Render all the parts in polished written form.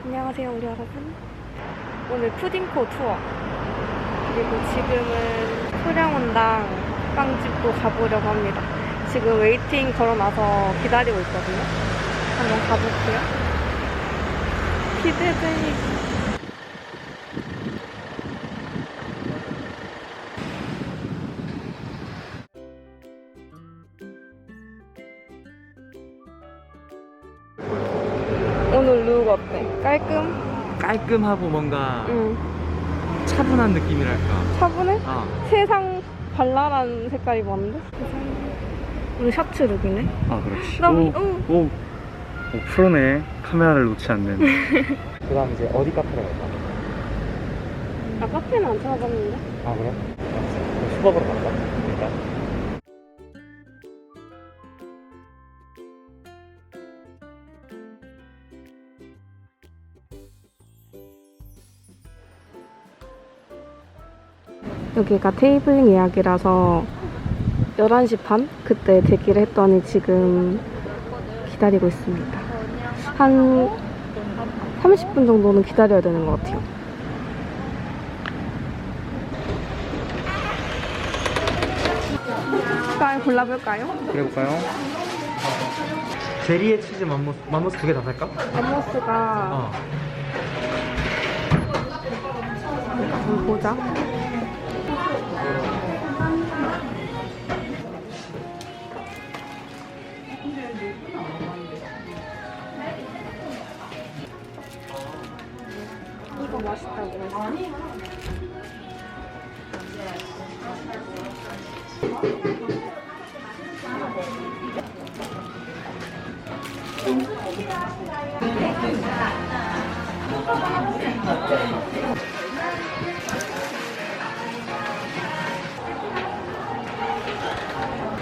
안녕하세요 우리 여러분. 오늘 푸딩코 투어 그리고 지금은 소량원당 빵집도 가보려고 합니다. 지금 웨이팅 걸어놔서 기다리고 있거든요. 한번 가볼게요. 기대돼. 오늘 룩 어때? 깔끔하고 뭔가 응. 차분한 느낌이랄까. 차분해? 아, 세상 발랄한 색깔이 많은데? 우리 셔츠 룩이네? 아 그렇지. 오. 프로네. 카메라를 놓지 않는. 그 다음 이제 어디 카페로 갈까? 나 카페는 안 찾아봤는데? 아 그래? 알았어. 수박으로 갈까? 일단. 여기가 테이블 예약이라서 11시 반? 그때 대기를 했더니 지금 기다리고 있습니다. 한 30분 정도는 기다려야 되는 것 같아요. 빨리 골라볼까요? 그래볼까요? 제리에 치즈 맘모스 두 개 다 살까? 맘모스가 어. 한번 보자. 이거 맛있다고 했어.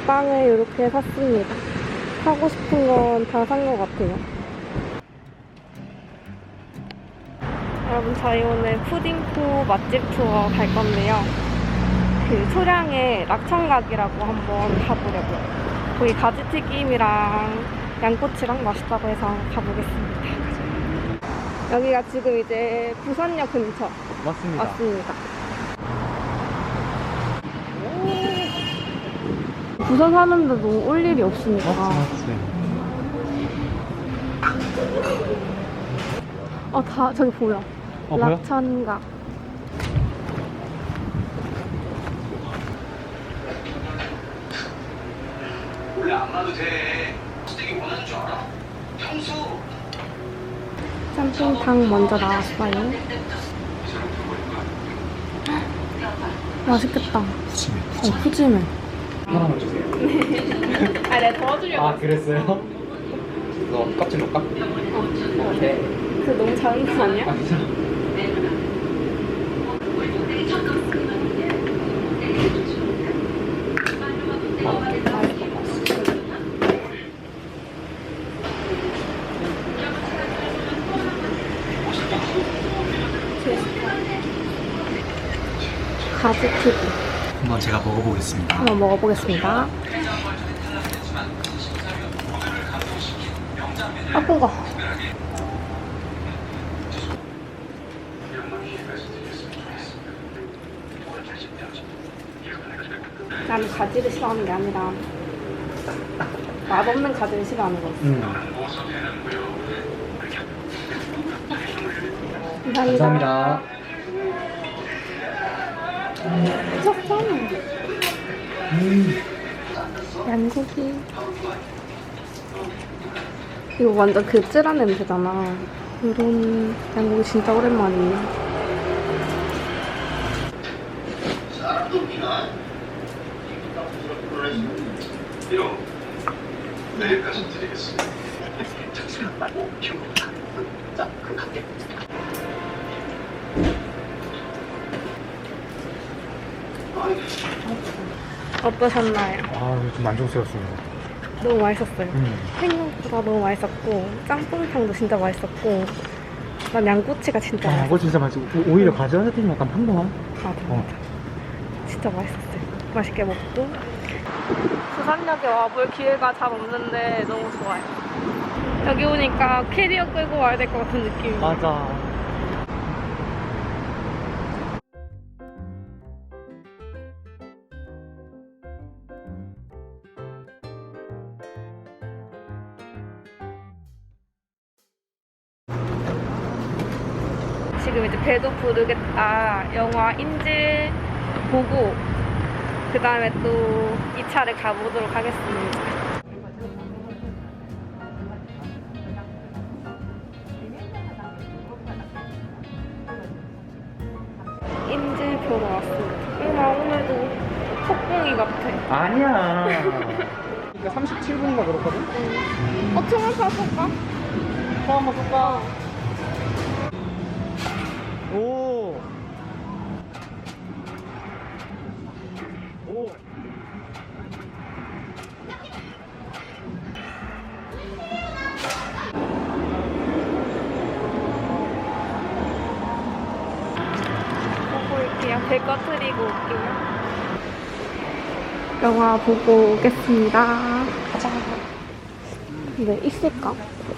빵을 이렇게 샀습니다. 사고 싶은 건 다 산 것 같아요. 여러분, 저희 오늘 푸딩코 맛집 투어 갈 건데요. 그 소량의 낙천각이라고 한번 가보려고요. 거기 가지튀김이랑 양꼬치랑 맛있다고 해서 가보겠습니다. 여기가 지금 이제 부산역 근처 맞습니다. 맞습니다. 부산 사는데도 올 일이 없으니까. 맞지. 다 저기 보여. 보여? 낙천각. 원래 안 봐도 돼. 스테이크 원하는 줄 알아? 평소 짬뽕탕 먼저 나왔어요. 맛있겠다. 푸짐해. 하나만 주세요. 아, 내가 도와주려고. 아 그랬어요? 너 껍질 넣을까? 네. 그 너무 작은 거 아니야? 아 괜찮아. 가지튀김. 한번 제가 먹어보겠습니다. 한번 먹어보겠습니다. 뜨거. 나는 가지를 싫어하는 게 아니라 맛없는 가지를 싫어하는 거지. 감사합니다. 미쳤어. 양고기. 이거 완전 그 쯔란 냄새잖아. 이런 양고기 진짜 오랜만이네. 이런 내일까지 드리겠습니다. 자, 그럼 갈게. 어떠셨나요? 아 좀 만족스럽습니다. 너무 맛있었어요. 생각보다 너무 맛있었고 짬뽕탕도 진짜 맛있었고 난 양꼬치가 진짜 맛있었어. 이거 진짜 맛있어. 오히려 가지런히 약간 평범한? 맞아. 진짜 맛있었어요. 맛있게 먹고 부산역에 와볼 기회가 잘 없는데 너무 좋아요. 여기 오니까 캐리어 끌고 와야 될 것 같은 느낌. 맞아. 지금 이제 배도 부르겠다 영화 인질 보고 그 다음에 또 2차를 가보도록 하겠습니다. 인질 보러 왔습니다. 오늘도 폭풍이 같아. 아니야. 그러니까 37분인가 그렇거든? 총알파 쏠까? 한번 쏠까? 오. 오. 보고 올게요. 배 꺼트리고 올게요. 영화 보고 오겠습니다. 가자. 근데 있을까?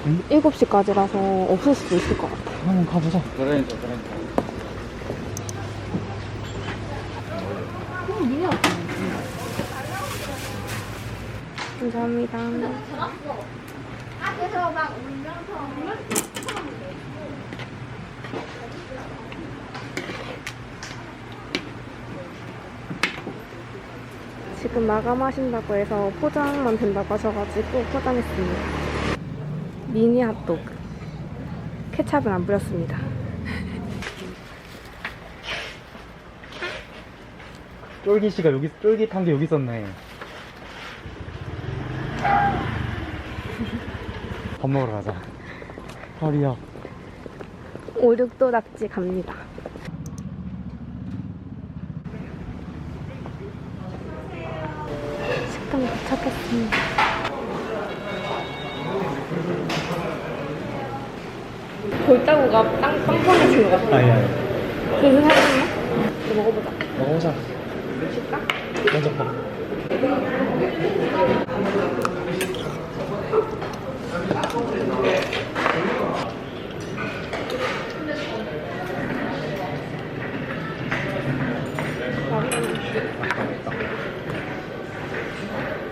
응? 7시까지라서 없을 수도 있을 것 같아. 한번 가보자. 그래. 감사합니다. 지금 마감하신다고 해서 포장만 된다고 하셔가지고 포장했습니다. 미니 핫도그. 케찹은 안 뿌렸습니다. 쫄깃이가 여기, 쫄깃한 게 여기 있었네. 밥 먹으러 가자. 허리야. 5, 6도 낙지 갑니다. 식당 도착했습니다. 골다구가 빵빵해진 것 같아. 아니야. 그래서 사장님? 이거 먹어보자. 먹어보자. 식당? 먼저 봐.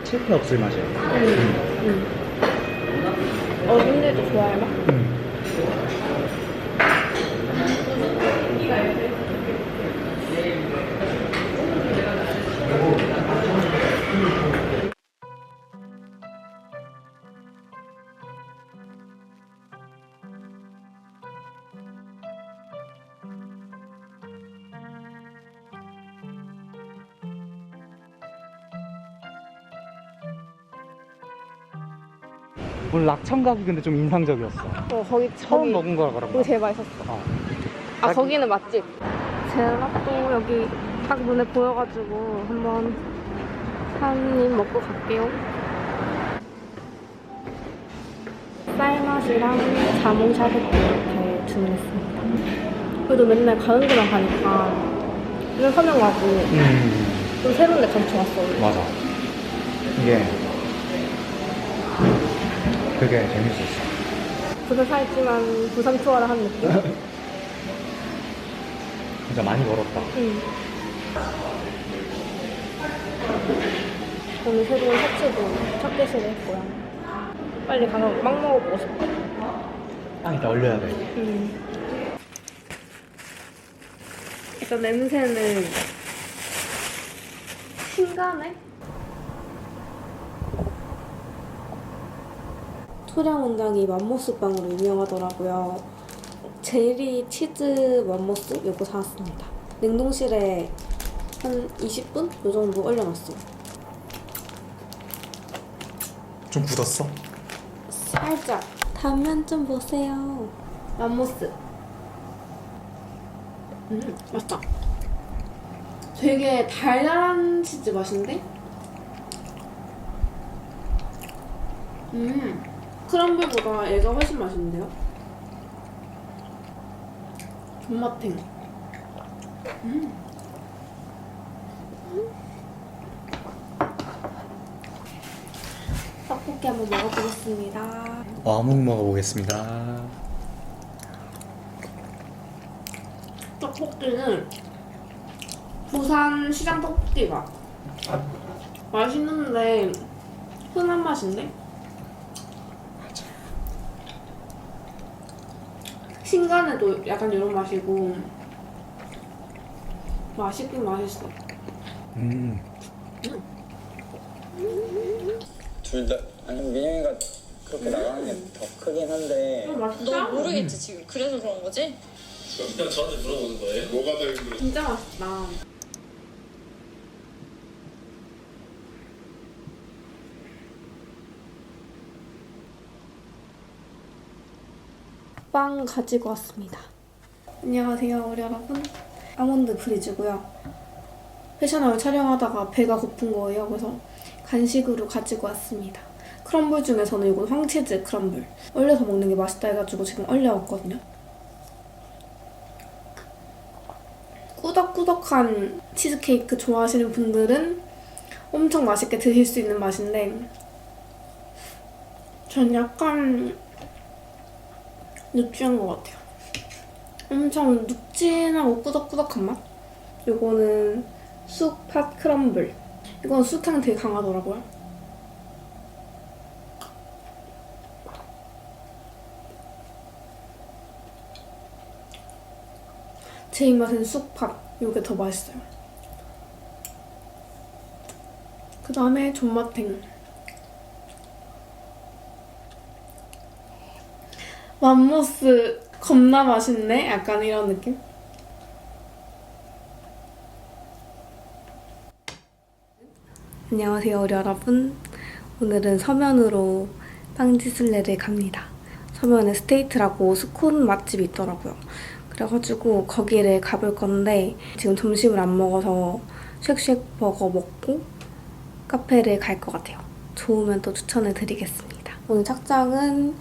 실패 없을 맛이야. 어른들도 좋아할 맛? 오늘 낙천각이 근데 좀 인상적이었어. 거기 처음 먹은 거라 그런 거기 거. 제일 맛있었어. 아, 거기는 맛집. 젤라또 여기 딱 눈에 보여가지고 한번 한 입 먹고 갈게요. 쌀맛이랑 자몽 샤베트 이렇게 주문했습니다. 그래도 맨날 가는 데만 가니까 그냥 서명 가고 좀 새로운 데 가서 좋았어. 맞아. 그게 재밌었어. 부산 살지만 부산 투어를 한 느낌? 진짜 많이 걸었다. 응. 오늘 새로운 셔츠도 첫 개시를 했고요. 빨리 가서 빵 먹어보고 싶어. 아, 이따 얼려야 돼. 일단 냄새는 신간해? 소량 원장이 맘모스 빵으로 유명하더라고요. 제리 치즈 맘모스 이거 사왔습니다. 냉동실에 한 20분? 요 정도 얼려놨어요. 좀 굳었어? 살짝. 단면 좀 보세요. 맘모스. 맛있다. 되게 달달한 치즈 맛인데? 크럼블보다 얘가 훨씬 맛있는데요? 존맛탱. 떡볶이 떡볶이 한번 먹어보겠습니다. 어묵 먹어보겠습니다. 떡볶이는 부산 시장 떡볶이 맛. 맛있는데 흔한 맛인데? 신간에도 약간 이런 맛이고 맛있긴 맛있어. 둘 다 아니 민영이가 그렇게 나가는 게 더 크긴 한데 맛있다? 너 모르겠지 지금. 그래서 그런 거지? 그냥 저한테 물어보는 거예요? 뭐가 더 힘들어? 진짜 맛있다. 빵 가지고 왔습니다. 안녕하세요 우리 여러분. 아몬드 브리즈고요. 패션하울 촬영하다가 배가 고픈 거예요. 그래서 간식으로 가지고 왔습니다. 크럼블 중에서는 이거 황치즈 크럼블. 얼려서 먹는 게 맛있다 해가지고 지금 얼려왔거든요. 꾸덕꾸덕한 치즈케이크 좋아하시는 분들은 엄청 맛있게 드실 수 있는 맛인데 전 약간 느끼한 것 같아요. 엄청 눅진하고 꾸덕꾸덕한 맛? 이거는 쑥팥 크럼블. 이건 쑥향 되게 강하더라고요. 제 입맛엔 쑥팥. 이게 더 맛있어요. 그 다음에 존맛탱. 맘모스 겁나 맛있네? 약간 이런 느낌? 안녕하세요 우리 여러분. 오늘은 서면으로 빵지술래를 갑니다. 서면에 스테이트라고 스콘 맛집이 있더라고요. 그래가지고 거기를 가볼 건데 지금 점심을 안 먹어서 쉑쉑 버거 먹고 카페를 갈 것 같아요. 좋으면 또 추천을 드리겠습니다. 오늘 착장은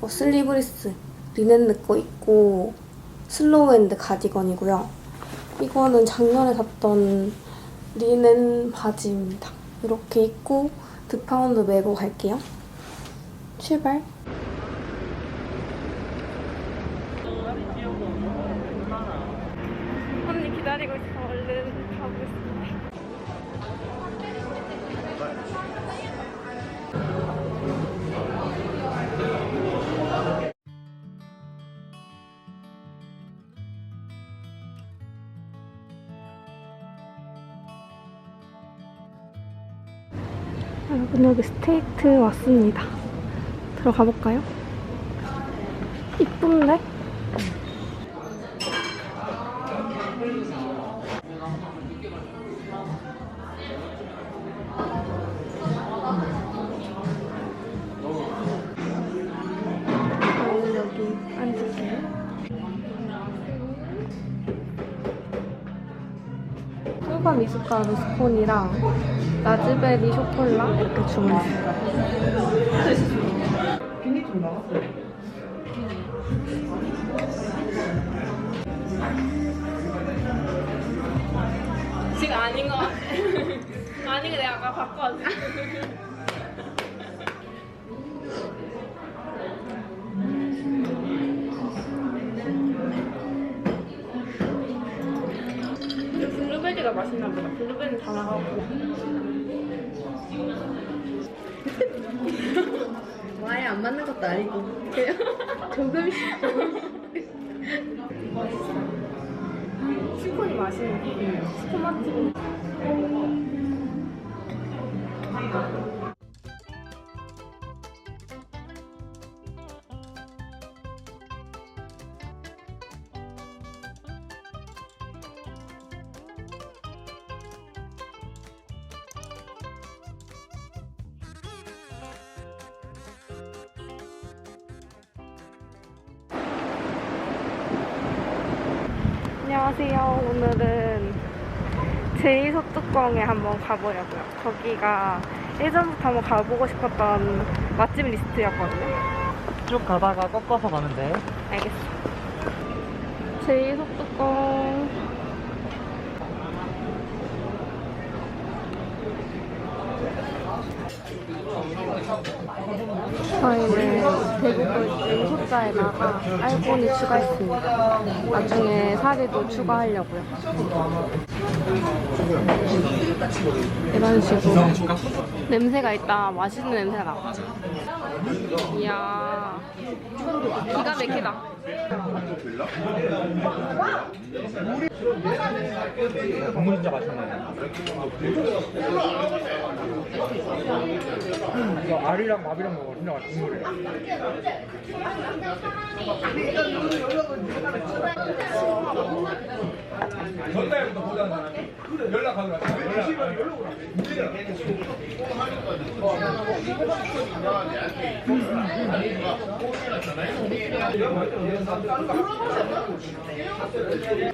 슬리브리스 리넨 거 입고 슬로우핸드 가디건이고요. 이거는 작년에 샀던 리넨 바지입니다. 이렇게 입고 드파운드 메고 갈게요. 출발! 언니 기다리고 있어. 얼른 가보겠습니다. 여러분 여기 스테이트 왔습니다. 들어가 볼까요? 이쁜데? 저희는 여기 앉을게요. 꿀과 미숫가루 스콘이랑 라즈베리 쇼콜라 이렇게 주문했어요. 지금 아닌 것 같아. 아닌 게 내가 아까 바꿔왔어. 블루베리가 맛있나 보다. 블루베리는 다 나가고. 아예 안 맞는 것도 아니고. 조금씩. 스콘이 맛있는 스콘 맛집은. 안녕하세요. 오늘은 제2소뚜껑에 한번 가보려고요. 거기가 예전부터 한번 가보고 싶었던 맛집 리스트였거든요. 쭉 가다가 꺾어서 가면 돼. 알겠어. 제2소뚜껑. 저희는 대구골 소자에다가 알고니 추가했습니다. 나중에 사리도 추가하려고요. 이런 식으로 냄새가 있다. 맛있는 냄새가 나. 이야, 기가 막히다. 국물 진짜 맛있네. 이거 알이랑 밥이랑 먹어. 진짜 맛있는 국물이야. 전날부터 보자는 사람이 연락하더라.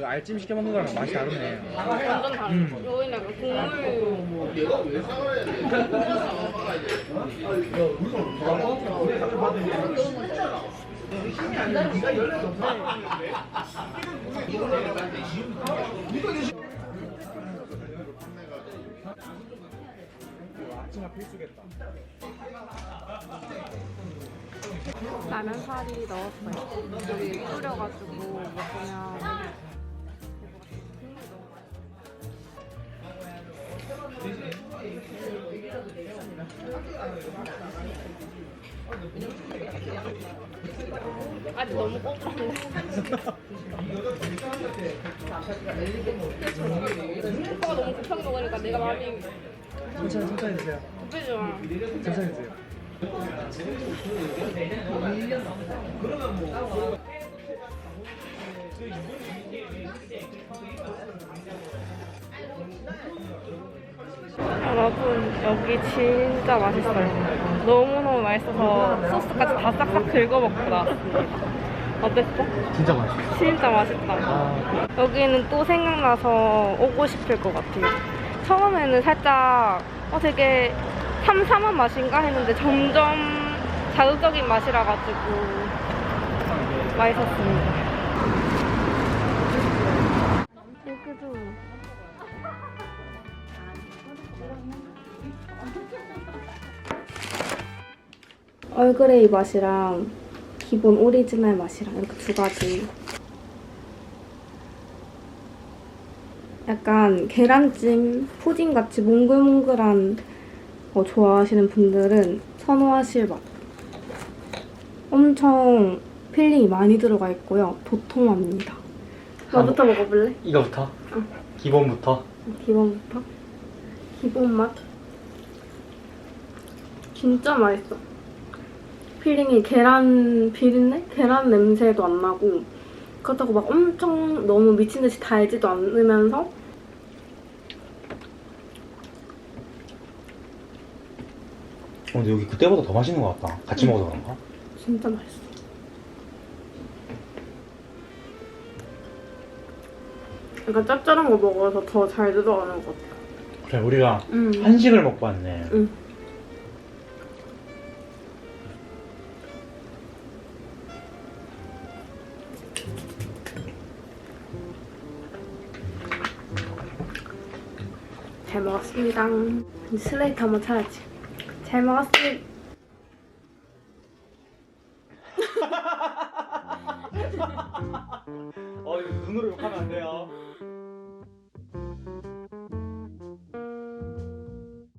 알찜 시켜 먹는 거랑 맛이 다르네. 완전 다르죠. 여기는 국물. 아침가 필수겠다. 라면 사리 넣었어요. 여기 뿌려가지고 먹으면 아직 너무 꼬부한데. 오빠가 너무 급하게 먹으니까 내가 많이 천천히 드세요. 급해지 마. 천천히 드세요. 여러분, 여기 진짜 맛있어요. 너무너무 맛있어서 소스까지 다 싹싹 긁어먹고 나왔습니다. 어땠어? 진짜 맛있어. 진짜 맛있다. 여기는 또 생각나서 오고 싶을 것 같아요. 처음에는 살짝 되게 삼삼한 맛인가 했는데 점점 자극적인 맛이라 가지고 맛있었습니다. 여기도 얼그레이 맛이랑 기본 오리지널 맛이랑 이렇게 두 가지. 약간 계란찜, 푸딩같이 몽글몽글한 거 좋아하시는 분들은 선호하실 맛. 엄청 필링이 많이 들어가 있고요. 도톰합니다. 너부터 먹어볼래? 이거부터? 기본부터? 기본부터? 기본 맛? 진짜 맛있어. 필링이 계란 비린내? 계란 냄새도 안 나고 그렇다고 막 엄청 너무 미친듯이 달지도 않으면서 근데 여기 그때보다 더 맛있는 것 같다. 같이 먹어서 그런가? 진짜 맛있어. 약간 짭짤한 거 먹어서 더 잘 들어가는 것 같아. 그래, 우리가 한식을 먹고 왔네. 응. 잘 먹었습니다. 이제 슬레이트 한번 차야지. 잘 먹었습니다. 이거 눈으로 욕하면 안 돼요.